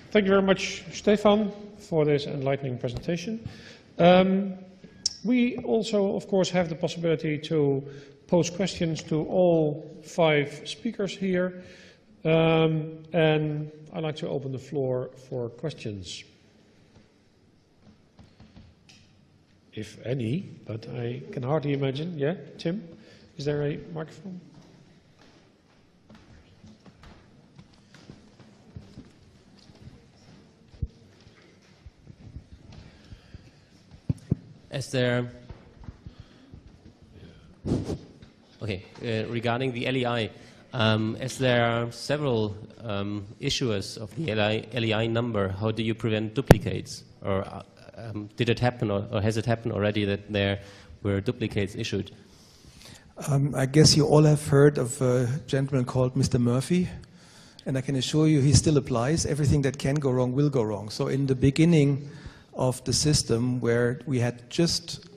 Thank you very much, Stefan, for this enlightening presentation. We also, of course, have the possibility to pose questions to all 5 speakers here. And I'd like to open the floor for questions. If any, but I can hardly imagine. Yeah, Tim, is there a microphone? Regarding the LEI, as there are several issuers of the LEI number, how do you prevent duplicates? Or did it happen, or has it happened already that there were duplicates issued? I guess you all have heard of a gentleman called Mr. Murphy, and I can assure you he still applies. Everything that can go wrong will go wrong. So in the beginning of the system, where we had just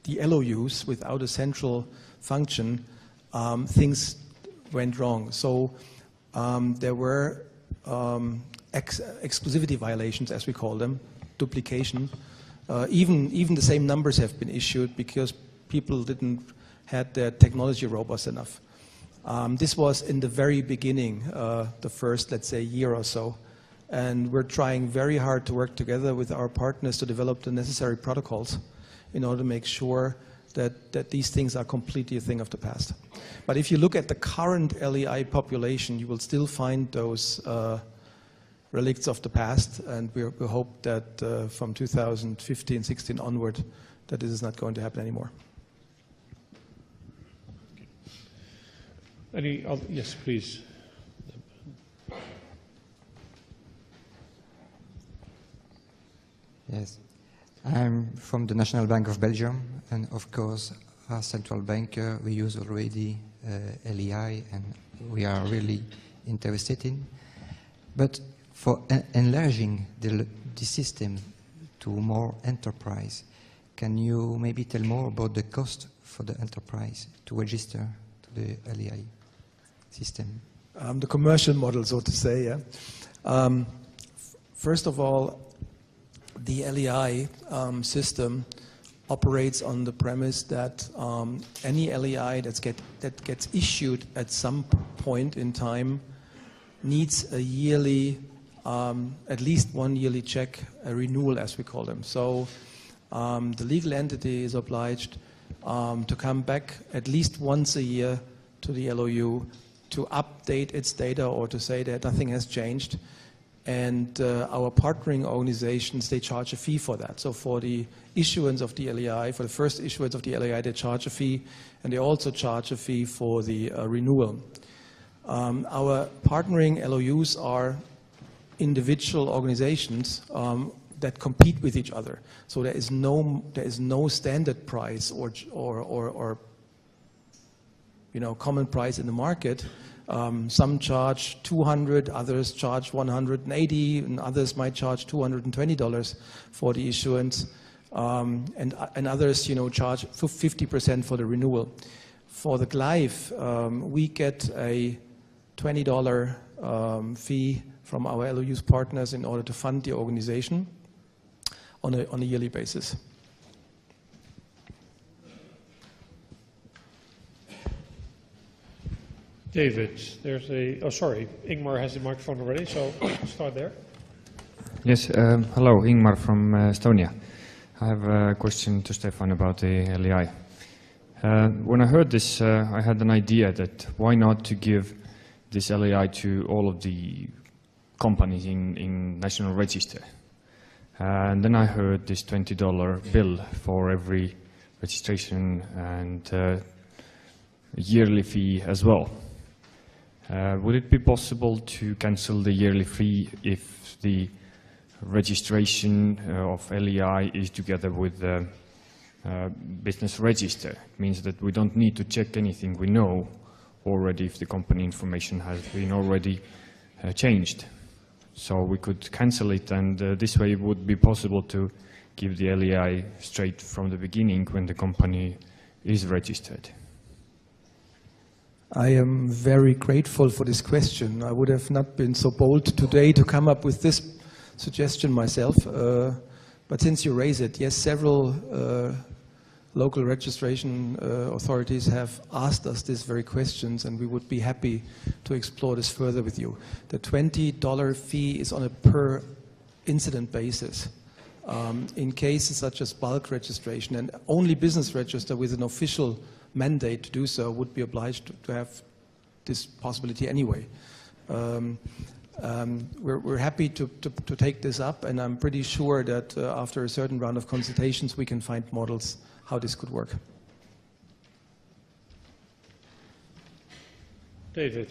the LOUs without a central function, things went wrong. So there were exclusivity violations, as we call them, duplication. Even the same numbers have been issued because people didn't had their technology robust enough. This was in the very beginning, the first, let's say, year or so. And we're trying very hard to work together with our partners to develop the necessary protocols in order to make sure that these things are completely a thing of the past. But if you look at the current LEI population, you will still find those relicts of the past, and we hope that from 2015-16 onward, that this is not going to happen anymore. Any other? Yes, please. Yes, I'm from the National Bank of Belgium, and of course, our central bank, we use already LEI, and we are really interested in. But for enlarging the system to more enterprise, can you maybe tell more about the cost for the enterprise to register to the LEI system? The commercial model, so to say, yeah. First of all, the LEI system operates on the premise that any LEI that gets issued at some point in time needs a yearly, at least one yearly check, a renewal as we call them. So the legal entity is obliged to come back at least once a year to the LOU to update its data or to say that nothing has changed. And our partnering organizations, they charge a fee for that. So for the issuance of the LEI, for the first issuance of the LEI, they charge a fee, and they also charge a fee for the renewal. Our partnering LOUs are individual organizations that compete with each other. So there is no standard price or common price in the market. Some charge $200, others charge $180, and others might charge $220 for the issuance, and others, charge 50% for the renewal. For the Glyph, we get a $20 fee from our LOUs partners in order to fund the organization on a yearly basis. David, there's Ingmar has the microphone already, so start there. Yes, hello, Ingmar from Estonia. I have a question to Stefan about the LEI. When I heard this, I had an idea that why not to give this LEI to all of the companies in National Register. And then I heard this $20 bill for every registration and yearly fee as well. Would it be possible to cancel the yearly fee if the registration of LEI is together with the business register? It means that we don't need to check anything. We know already if the company information has been already changed. So we could cancel it, and this way it would be possible to give the LEI straight from the beginning when the company is registered. I am very grateful for this question. I would have not been so bold today to come up with this suggestion myself. But since you raise it, yes, several local registration authorities have asked us these very questions, and we would be happy to explore this further with you. The $20 fee is on a per incident basis. In cases such as bulk registration, and only business register with an official mandate to do so would be obliged to have this possibility anyway. We're happy to take this up, and I'm pretty sure that after a certain round of consultations we can find models how this could work. David.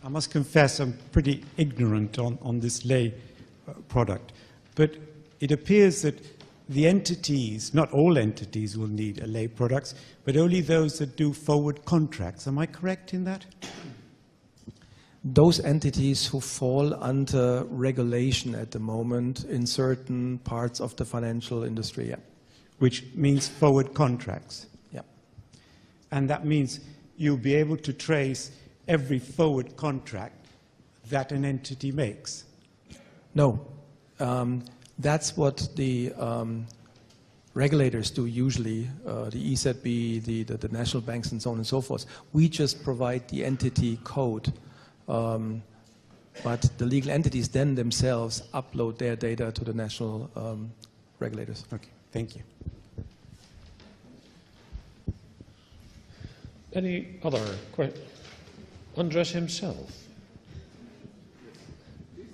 I must confess I'm pretty ignorant on this lay product, but it appears that the entities, not all entities will need a lay products, but only those that do forward contracts. Am I correct in that? Those entities who fall under regulation at the moment in certain parts of the financial industry, yeah. Which means forward contracts. Yeah. And that means you'll be able to trace every forward contract that an entity makes. No. That's what the regulators do usually, the ECB, the national banks, and so on and so forth. We just provide the entity code, but the legal entities then themselves upload their data to the national regulators. Okay, thank you. Any other questions? Andres himself.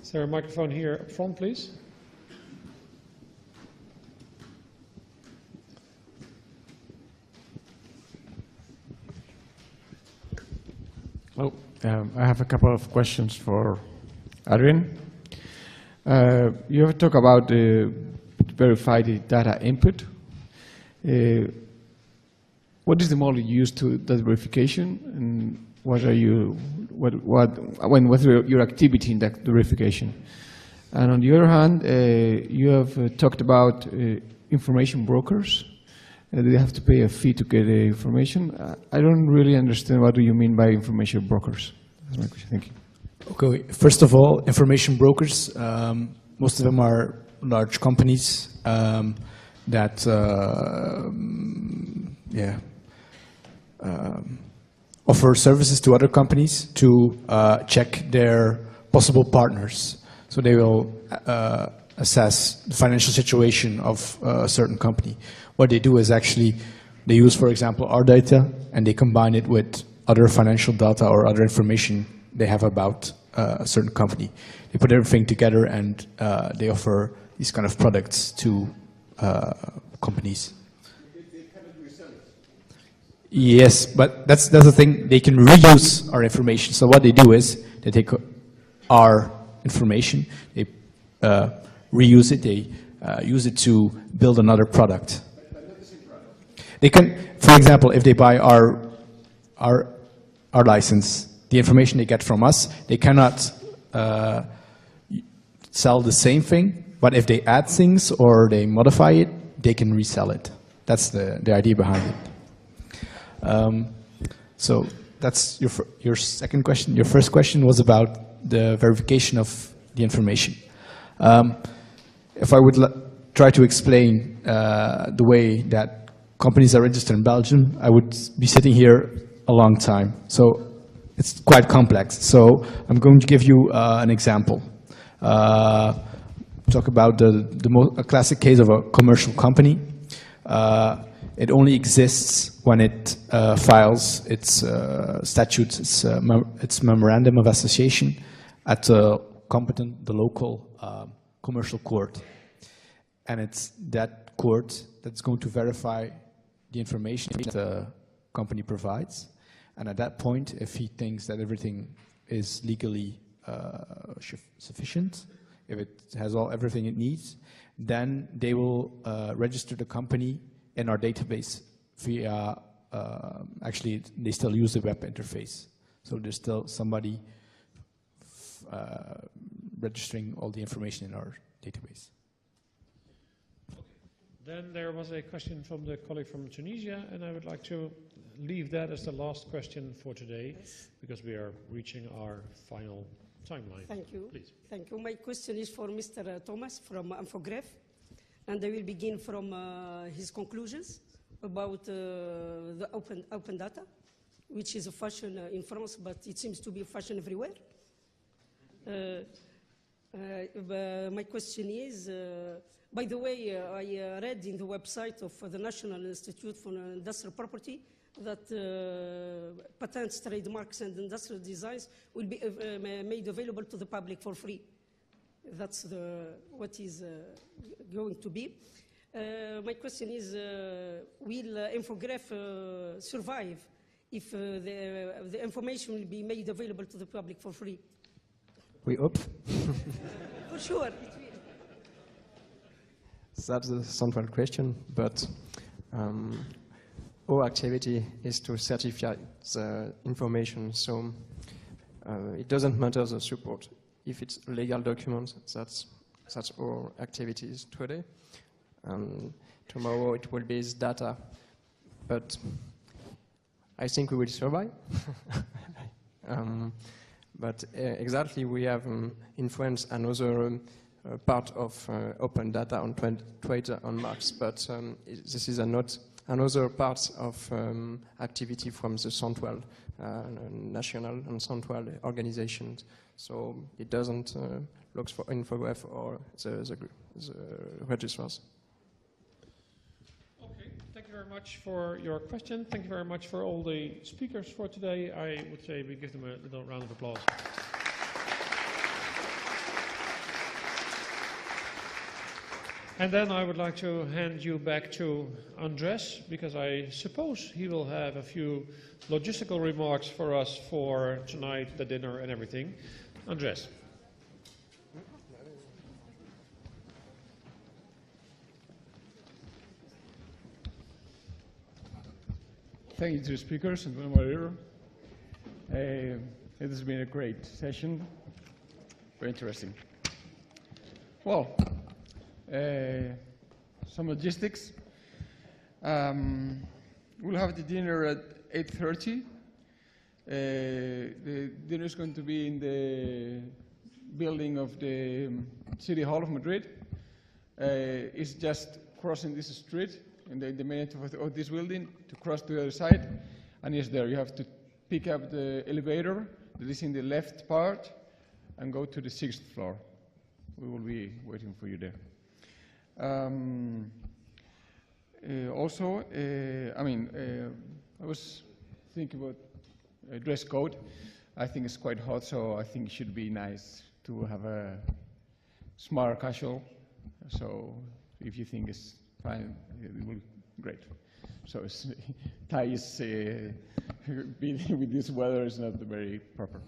Is there a microphone here up front, please? Hello. I have a couple of questions for Adrian. You have talked about verified data input. What is the model you use to that verification, and what's your activity in that verification? And on the other hand, you have talked about information brokers. They have to pay a fee to get the information. I don't really understand what do you mean by information brokers. That's my question. Thank you. Okay. First of all, information brokers, most of them are large companies that offer services to other companies to check their possible partners. So they will assess the financial situation of a certain company. What they do is actually, they use, for example, our data, and they combine it with other financial data or other information they have about a certain company. They put everything together, and they offer these kind of products to companies. Yes, but that's the thing. They can reuse our information. So what they do is they take our information, they reuse it, they use it to build another product. They can, for example, if they buy our license, the information they get from us, they cannot sell the same thing, but if they add things or they modify it, they can resell it. That's the idea behind it. So that's your second question. Your first question was about the verification of the information. If I would try to explain the way that companies are registered in Belgium, I would be sitting here a long time. So it's quite complex. So I'm going to give you an example. Talk about a classic case of a commercial company. It only exists when it files its statutes, its memorandum of association at the local commercial court. And it's that court that's going to verify the information that the company provides. And at that point, if he thinks that everything is legally sufficient, if it has everything it needs, then they will register the company in our database via, actually, they still use the web interface. So there's still somebody registering all the information in our database. Then there was a question from the colleague from Tunisia, and I would like to leave that as the last question for today, because we are reaching our final timeline. Thank you. Please. Thank you. My question is for Mr. Thomas from Infograph, and I will begin from his conclusions about the open data, which is a fashion in France, but it seems to be a fashion everywhere. My question is, by the way, I read in the website of the National Institute for Industrial Property that patents, trademarks, and industrial designs will be made available to the public for free. That's what is going to be. My question is, will Infograph survive if the information will be made available to the public for free? We hope. For sure, it will. That's the central question, but our activity is to certify the information, so it doesn't matter the support. If it's legal documents, that's our activities today. Tomorrow it will be data, but I think we will survive. But exactly, we have in France another part of open data on trade and marks, but this is another part of activity from the central, national and central organizations. So it doesn't look for Infograph or the registrars. Okay, thank you very much for your question. Thank you very much for all the speakers for today. I would say we give them a little round of applause. And then I would like to hand you back to Andres, because I suppose he will have a few logistical remarks for us for tonight, the dinner and everything. Andres. Thank you to the speakers and the moderator. It has been a great session, very interesting. Well, some logistics. We'll have the dinner at 8:30. The dinner is going to be in the building of the City Hall of Madrid. It's just crossing this street in the main entrance of this building to cross to the other side, and it's there. You have to pick up the elevator that is in the left part and go to the 6th floor. We will be waiting for you there. Also, I was thinking about dress code. I think it's quite hot, so I think it should be nice to have a smart casual. So if you think it's fine, it will be great. So tie is with this weather is not very proper.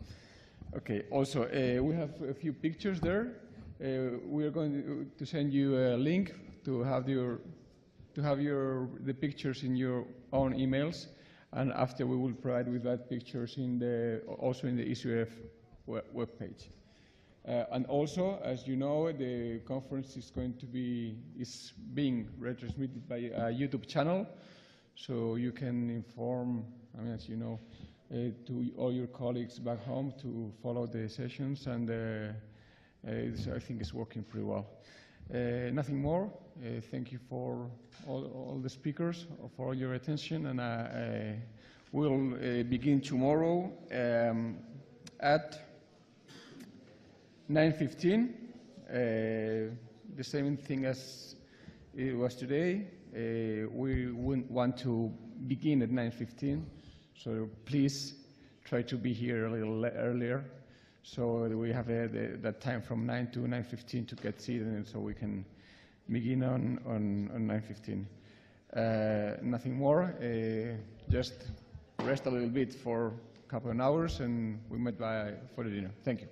Okay. Also, we have a few pictures there. We are going to send you a link to have the pictures in your own emails, and after we will provide with that pictures also in the ECRF webpage. And also, as you know, the conference is being retransmitted by a YouTube channel, so you can inform, as you know, to all your colleagues back home to follow the sessions, and I think it's working pretty well. Nothing more. Thank you for all the speakers for all your attention, and I will begin tomorrow at 9:15. The same thing as it was today. We wouldn't want to begin at 9:15, so please try to be here a little earlier, so that we have that time from 9 to 9:15 to get seated, and so we can begin on 9:15. Nothing more. Just rest a little bit for a couple of hours, and we met for the dinner. Thank you.